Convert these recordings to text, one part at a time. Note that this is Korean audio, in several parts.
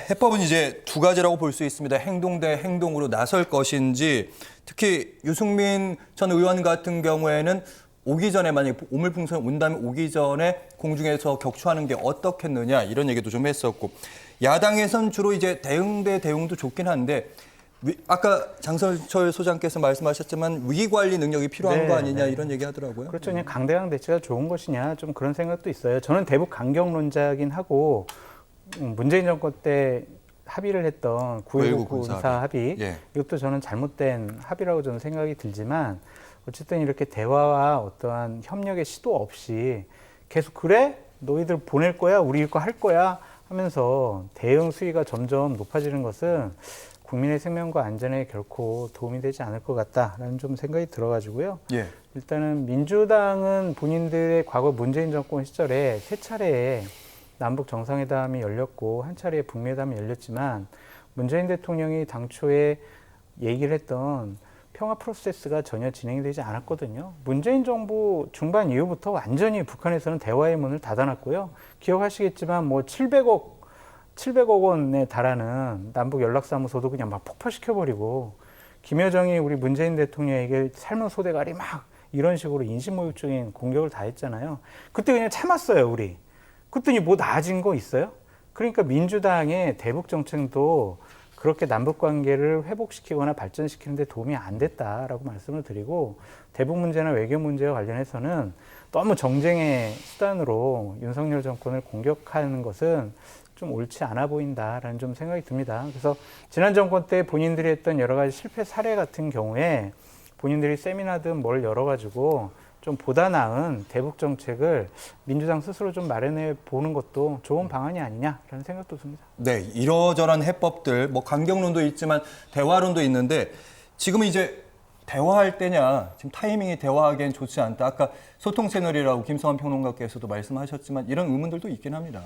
해법은 이제 두 가지라고 볼 수 있습니다. 행동 대 행동으로 나설 것인지, 특히 유승민 전 의원 같은 경우에는 오기 전에 만약에 오물풍선이 온다면 오기 전에 공중에서 격추하는 게 어떻겠느냐 이런 얘기도 좀 했었고, 야당에선 주로 이제 대응 대 대응도 좋긴 한데 아까 장성철 소장께서 말씀하셨지만 위기 관리 능력이 필요한 거 아니냐 이런 얘기 하더라고요. 그렇죠. 그냥 강대강 대치가 좋은 것이냐 좀 그런 생각도 있어요. 저는 대북 강경론자긴 하고 문재인 정권 때 합의를 했던 9.19 군사 합의 예. 이것도 저는 잘못된 합의라고 저는 생각이 들지만 어쨌든 이렇게 대화와 어떠한 협력의 시도 없이 계속 그래? 너희들 보낼 거야? 우리 이거 할 거야? 하면서 대응 수위가 점점 높아지는 것은 국민의 생명과 안전에 결코 도움이 되지 않을 것 같다라는 좀 생각이 들어가지고요. 예. 일단은 민주당은 본인들의 과거 문재인 정권 시절에 세 차례에 남북 정상회담이 열렸고 한 차례에 북미회담이 열렸지만 문재인 대통령이 당초에 얘기를 했던 평화 프로세스가 전혀 진행이 되지 않았거든요. 문재인 정부 중반 이후부터 완전히 북한에서는 대화의 문을 닫아놨고요. 기억하시겠지만 뭐 700억 원에 달하는 남북 연락사무소도 그냥 막 폭파시켜버리고 김여정이 우리 문재인 대통령에게 삶은 소대가리 막 이런 식으로 인신모욕적인 공격을 다 했잖아요. 그때 그냥 참았어요, 우리. 그랬더니 뭐 나아진 거 있어요? 그러니까 민주당의 대북 정책도 그렇게 남북 관계를 회복시키거나 발전시키는 데 도움이 안 됐다라고 말씀을 드리고 대북 문제나 외교 문제와 관련해서는 너무 정쟁의 수단으로 윤석열 정권을 공격하는 것은 좀 옳지 않아 보인다라는 좀 생각이 듭니다. 그래서 지난 정권 때 본인들이 했던 여러 가지 실패 사례 같은 경우에 본인들이 세미나든 뭘 열어가지고 좀 보다 나은 대북 정책을 민주당 스스로 좀 마련해 보는 것도 좋은 방안이 아니냐라는 생각도 듭니다. 네, 이러저런 해법들, 뭐 강경론도 있지만 대화론도 있는데 지금은 이제 대화할 때냐, 지금 타이밍이 대화하기엔 좋지 않다. 아까 소통 채널이라고 김성환 평론가께서도 말씀하셨지만 이런 의문들도 있긴 합니다.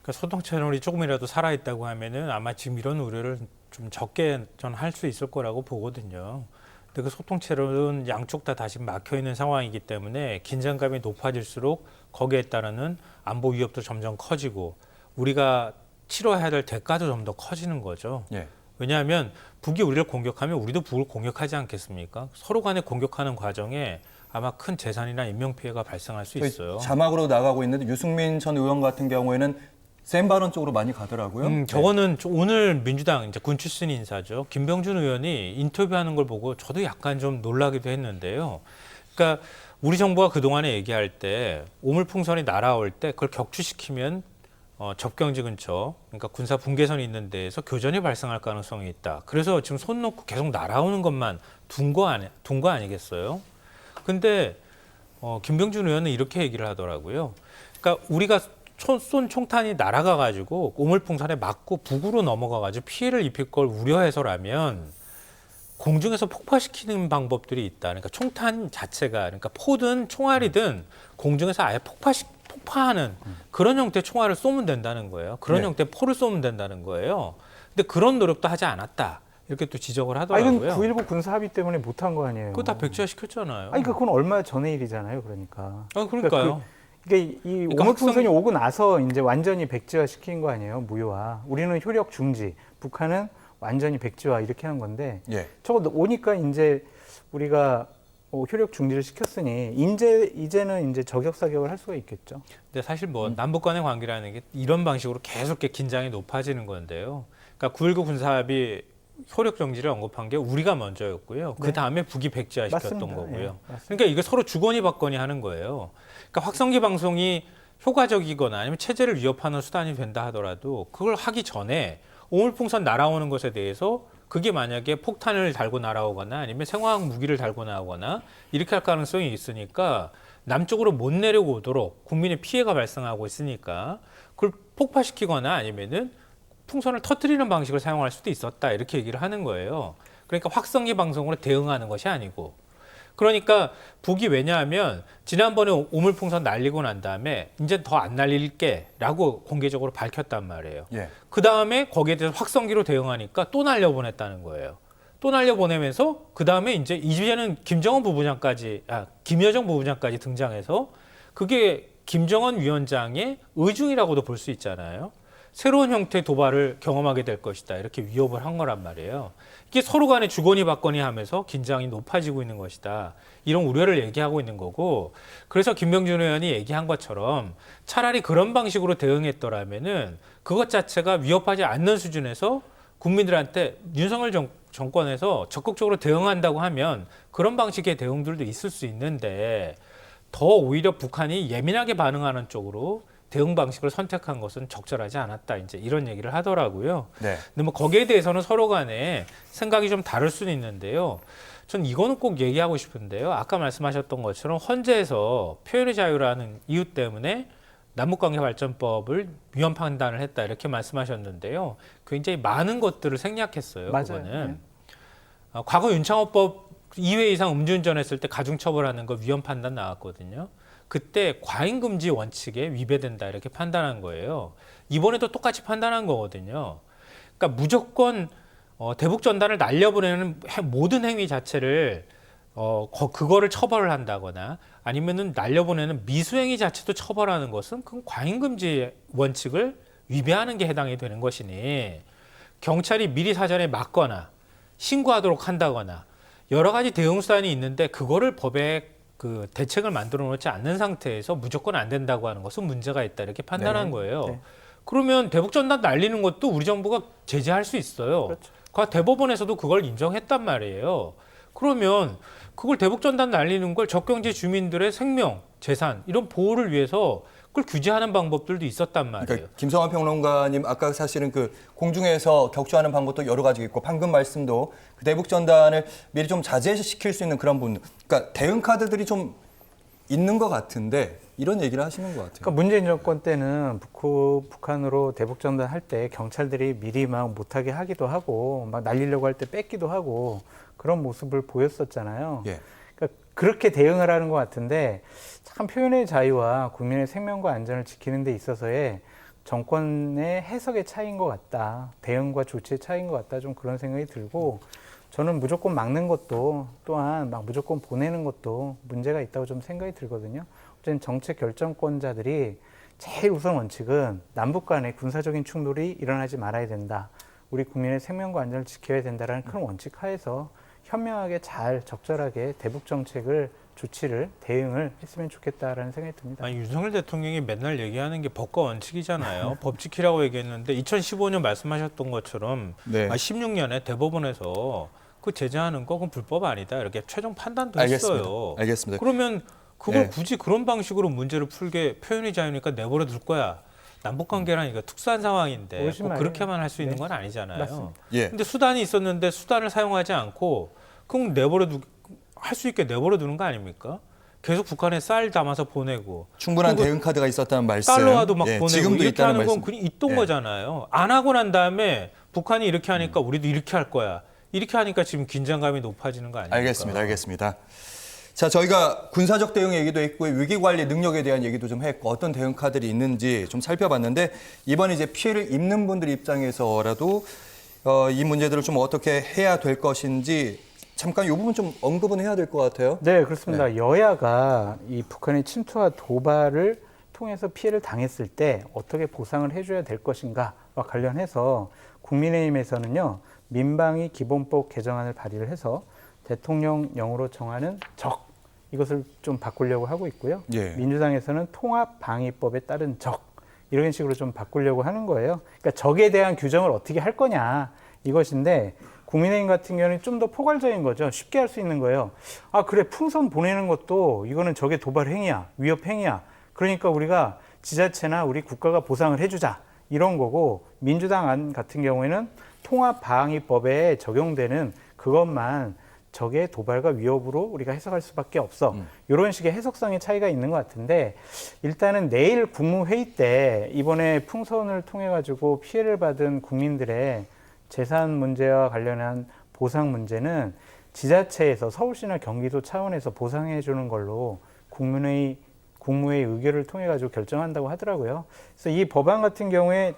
그러니까 소통 채널이 조금이라도 살아있다고 하면은 아마 지금 이런 우려를 좀 적게 전 할 수 있을 거라고 보거든요. 근데 그 소통 채널은 양쪽 다 다시 막혀 있는 상황이기 때문에 긴장감이 높아질수록 거기에 따르는 안보 위협도 점점 커지고 우리가 치러야 될 대가도 좀 더 커지는 거죠. 예. 왜냐하면 북이 우리를 공격하면 우리도 북을 공격하지 않겠습니까? 서로 간에 공격하는 과정에 아마 큰 재산이나 인명 피해가 발생할 수 있어요. 자막으로 나가고 있는데 유승민 전 의원 같은 경우에는 센 발언 쪽으로 많이 가더라고요. 저거는 오늘 민주당 이제 군 출신 인사죠. 김병준 의원이 인터뷰하는 걸 보고 저도 약간 좀 놀라기도 했는데요. 그러니까 우리 정부가 그동안에 얘기할 때 오물풍선이 날아올 때 그걸 격추시키면 접경지 근처, 그러니까 군사 분계선이 있는 데에서 교전이 발생할 가능성이 있다. 그래서 지금 손 놓고 계속 날아오는 것만 둔 거 아니겠어요? 근데 김병준 의원은 이렇게 얘기를 하더라고요. 그러니까 우리가 쏜 총탄이 날아가가지고 오물풍선에 맞고 북으로 넘어가가지고 피해를 입힐 걸 우려해서라면 공중에서 폭파시키는 방법들이 있다. 그러니까 총탄 자체가 그러니까 포든 총알이든 공중에서 아예 폭파하는 그런 형태의 총알을 쏘면 된다는 거예요. 그런 형태의 포를 쏘면 된다는 거예요. 근데 그런 노력도 하지 않았다. 이렇게 또 지적을 하더라고요. 이건 9.19 군사 합의 때문에 못한 거 아니에요? 그거 다 백지화 시켰잖아요. 그건 얼마 전의 일이잖아요, 그러니까. 그러니까요. 이 오물풍선이 오고 나서 이제 완전히 백지화 시킨 거 아니에요, 무효화. 우리는 효력 중지, 북한은 완전히 백지화 이렇게 한 건데, 저거 오니까 이제 우리가 효력 중지를 시켰으니 이제는 이제 저격 사격을 할 수가 있겠죠. 근데 사실 뭐 남북 간의 관계라는 게 이런 방식으로 계속 긴장이 높아지는 건데요. 그러니까 9.19 군사합의 효력 정지를 언급한 게 우리가 먼저였고요. 그 다음에 북이 백지화 시켰던 거고요. 그러니까 이게 서로 주거니 받거니 하는 거예요. 그러니까 확성기 방송이 효과적이거나 아니면 체제를 위협하는 수단이 된다 하더라도 그걸 하기 전에 오물풍선 날아오는 것에 대해서 그게 만약에 폭탄을 달고 날아오거나 아니면 생화학 무기를 달고 나오거나 이렇게 할 가능성이 있으니까 남쪽으로 못 내려오도록 국민의 피해가 발생하고 있으니까 그걸 폭파시키거나 아니면은 풍선을 터뜨리는 방식을 사용할 수도 있었다 이렇게 얘기를 하는 거예요. 그러니까 확성기 방송으로 대응하는 것이 아니고 그러니까 북이 왜냐하면 지난번에 오물풍선 날리고 난 다음에 이제 더 안 날릴게라고 공개적으로 밝혔단 말이에요. 그 다음에 거기에 대해서 확성기로 대응하니까 또 날려보냈다는 거예요. 또 날려보내면서 그 다음에 이제는 김여정 부부장까지 등장해서 그게 김정은 위원장의 의중이라고도 볼 수 있잖아요. 새로운 형태의 도발을 경험하게 될 것이다. 이렇게 위협을 한 거란 말이에요. 이게 서로 간에 주거니 받거니 하면서 긴장이 높아지고 있는 것이다. 이런 우려를 얘기하고 있는 거고, 그래서 김병준 의원이 얘기한 것처럼 차라리 그런 방식으로 대응했더라면은 그것 자체가 위협하지 않는 수준에서 국민들한테 윤석열 정권에서 적극적으로 대응한다고 하면 그런 방식의 대응들도 있을 수 있는데, 더 오히려 북한이 예민하게 반응하는 쪽으로 대응 방식을 선택한 것은 적절하지 않았다. 이제 이런 얘기를 하더라고요. 네. 근데 뭐 거기에 대해서는 서로 간에 생각이 좀 다를 수는 있는데요. 전 이거는 꼭 얘기하고 싶은데요. 아까 말씀하셨던 것처럼 헌재에서 표현의 자유라는 이유 때문에 남북관계발전법을 위헌 판단을 했다. 이렇게 말씀하셨는데요. 굉장히 많은 것들을 생략했어요. 맞아요. 그거는. 과거 윤창호법 2회 이상 음주운전했을 때 가중처벌하는 거 위헌 판단 나왔거든요. 그때 과잉금지 원칙에 위배된다 이렇게 판단한 거예요. 이번에도 똑같이 판단한 거거든요. 그러니까 무조건 대북 전단을 날려보내는 모든 행위 자체를 그거를 처벌을 한다거나 아니면은 날려보내는 미수행위 자체도 처벌하는 것은 그 과잉금지 원칙을 위배하는 게 해당이 되는 것이니 경찰이 미리 사전에 막거나 신고하도록 한다거나 여러 가지 대응 수단이 있는데 그거를 법에 그 대책을 만들어 놓지 않는 상태에서 무조건 안 된다고 하는 것은 문제가 있다 이렇게 판단한 네. 거예요. 네. 그러면 대북 전단 날리는 것도 우리 정부가 제재할 수 있어요. 그렇죠. 대법원에서도 그걸 인정했단 말이에요. 그러면 그걸 대북 전단 날리는 걸 적경지 주민들의 생명, 재산 이런 보호를 위해서 그걸 규제하는 방법들도 있었단 말이에요. 그러니까 김성환 평론가님 아까 사실은 그 공중에서 격추하는 방법도 여러 가지 있고 방금 말씀도 그 대북 전단을 미리 좀 자제시킬 수 있는 그런 부분, 그러니까 대응 카드들이 좀 있는 것 같은데 이런 얘기를 하시는 것 같아요. 그러니까 문재인 정권 때는 북한으로 대북 전단할 때 경찰들이 미리 막 못하게 하기도 하고 막 날리려고 할 때 뺏기도 하고 그런 모습을 보였었잖아요. 예. 그러니까 그렇게 대응을 하는 것 같은데 참 표현의 자유와 국민의 생명과 안전을 지키는 데 있어서의 정권의 해석의 차이인 것 같다. 대응과 조치의 차이인 것 같다. 좀 그런 생각이 들고 저는 무조건 막는 것도 또한 막 무조건 보내는 것도 문제가 있다고 좀 생각이 들거든요. 어쨌든 정책 결정권자들이 제일 우선 원칙은 남북 간의 군사적인 충돌이 일어나지 말아야 된다. 우리 국민의 생명과 안전을 지켜야 된다는 큰 원칙 하에서 현명하게 잘 적절하게 대북 정책을 조치를 대응을 했으면 좋겠다라는 생각이 듭니다. 아니, 윤석열 대통령이 맨날 얘기하는 게 법과 원칙이잖아요. 법 지키라고 얘기했는데 2015년 말씀하셨던 것처럼 네. 16년에 대법원에서 그 제재하는 거 그건 불법 아니다 이렇게 최종 판단도 했어요. 알겠습니다. 그러면 그걸 네. 굳이 그런 방식으로 문제를 풀게 표현의 자유니까 내버려 둘 거야. 남북관계라니까 특수한 상황인데 꼭 그렇게만 할 수 있는 건 아니잖아요. 맞습니다. 예. 근데 수단이 있었는데 수단을 사용하지 않고 그럼 할 수 있게 내버려 두는 거 아닙니까? 계속 북한에 쌀 담아서 보내고 충분한 대응 카드가 있었다는 말씀. 달러와도 막 예, 보내고 지금도 이렇게 있다는 하는 건 말씀. 그냥 있던 예. 거잖아요. 안 하고 난 다음에 북한이 이렇게 하니까 우리도 이렇게 할 거야. 이렇게 하니까 지금 긴장감이 높아지는 거 아닙니까? 알겠습니다. 자, 저희가 군사적 대응 얘기도 했고 위기 관리 능력에 대한 얘기도 좀 했고 어떤 대응 카드들이 있는지 좀 살펴봤는데 이번에 이제 피해를 입는 분들 입장에서라도 이 문제들을 좀 어떻게 해야 될 것인지 잠깐 이 부분 좀 언급은 해야 될 것 같아요. 네, 그렇습니다. 여야가 이 북한의 침투와 도발을 통해서 피해를 당했을 때 어떻게 보상을 해줘야 될 것인가와 관련해서 국민의힘에서는요, 민방위 기본법 개정안을 발의를 해서 대통령령으로 정하는 적, 이것을 좀 바꾸려고 하고 있고요. 예. 민주당에서는 통합방위법에 따른 적, 이런 식으로 좀 바꾸려고 하는 거예요. 그러니까 적에 대한 규정을 어떻게 할 거냐, 이것인데 국민의힘 같은 경우는 좀 더 포괄적인 거죠. 쉽게 할 수 있는 거예요. 아, 그래, 풍선 보내는 것도 이거는 적의 도발 행위야, 위협 행위야. 그러니까 우리가 지자체나 우리 국가가 보상을 해주자, 이런 거고, 민주당 안 같은 경우에는 통합방위법에 적용되는 그것만 적의 도발과 위협으로 우리가 해석할 수밖에 없어. 이런 식의 해석상의 차이가 있는 것 같은데 일단은 내일 국무회의 때 이번에 풍선을 통해 가지고 피해를 받은 국민들의 재산 문제와 관련한 보상 문제는 지자체에서 서울시나 경기도 차원에서 보상해 주는 걸로 국무회의 의결을 통해 가지고 결정한다고 하더라고요. 그래서 이 법안 같은 경우에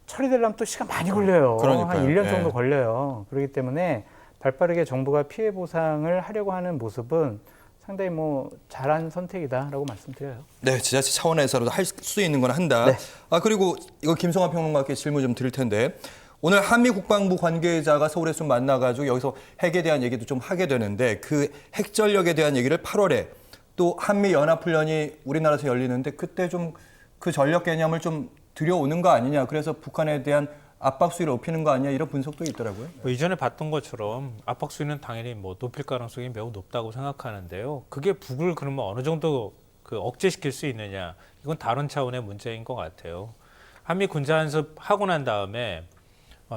처리되려면 또 시간 많이 걸려요. 그러니까요. 한 1년 정도 예. 걸려요. 그렇기 때문에 발빠르게 정부가 피해 보상을 하려고 하는 모습은 상당히 뭐 잘한 선택이다라고 말씀드려요. 네, 지자체 차원에서라도 할 수 있는 건 한다. 네. 그리고 이거 김성환 평론가께 질문 좀 드릴 텐데 오늘 한미 국방부 관계자가 서울에서 좀 만나가지고 여기서 핵에 대한 얘기도 좀 하게 되는데 그 핵 전력에 대한 얘기를 8월에 또 한미 연합훈련이 우리나라에서 열리는데 그때 좀 그 전력 개념을 좀 들여오는 거 아니냐. 그래서 북한에 대한 압박 수위를 높이는 거 아니냐 이런 분석도 있더라고요. 뭐 이전에 봤던 것처럼 압박 수위는 당연히 뭐 높일 가능성이 매우 높다고 생각하는데요. 그게 북을 그러면 어느 정도 그 억제시킬 수 있느냐, 이건 다른 차원의 문제인 것 같아요. 한미 군사연습 하고 난 다음에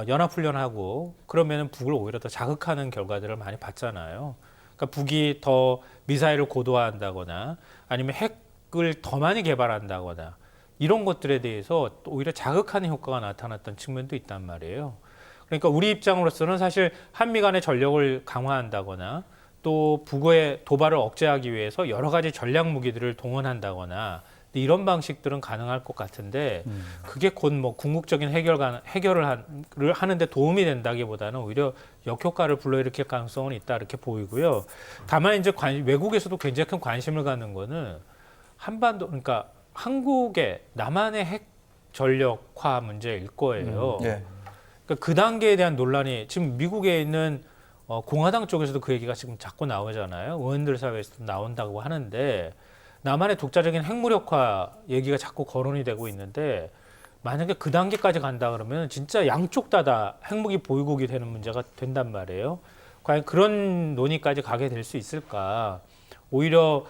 연합훈련하고 그러면은 북을 오히려 더 자극하는 결과들을 많이 봤잖아요. 그러니까 북이 더 미사일을 고도화한다거나 아니면 핵을 더 많이 개발한다거나 이런 것들에 대해서 또 오히려 자극하는 효과가 나타났던 측면도 있단 말이에요. 그러니까 우리 입장으로서는 사실 한미 간의 전력을 강화한다거나 또 북의 도발을 억제하기 위해서 여러 가지 전략 무기들을 동원한다거나 이런 방식들은 가능할 것 같은데 그게 곧 뭐 궁극적인 해결을 하는데 도움이 된다기보다는 오히려 역효과를 불러일으킬 가능성은 있다 이렇게 보이고요. 다만 이제 외국에서도 굉장히 큰 관심을 갖는 거는 한반도, 그러니까 한국의 남한의 핵 전력화 문제일 거예요. 네. 그러니까 그 단계에 대한 논란이 지금 미국에 있는 공화당 쪽에서도 그 얘기가 지금 자꾸 나오잖아요. 의원들 사회에서도 나온다고 하는데 남한의 독자적인 핵무력화 얘기가 자꾸 거론이 되고 있는데 만약에 그 단계까지 간다 그러면 진짜 양쪽 다 핵무기 보유국이 되는 문제가 된단 말이에요. 과연 그런 논의까지 가게 될 수 있을까? 오히려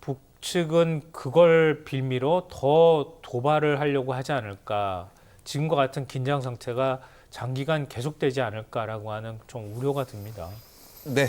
북측은 그걸 빌미로 더 도발을 하려고 하지 않을까? 지금과 같은 긴장 상태가 장기간 계속되지 않을까라고 하는 좀 우려가 듭니다. 네.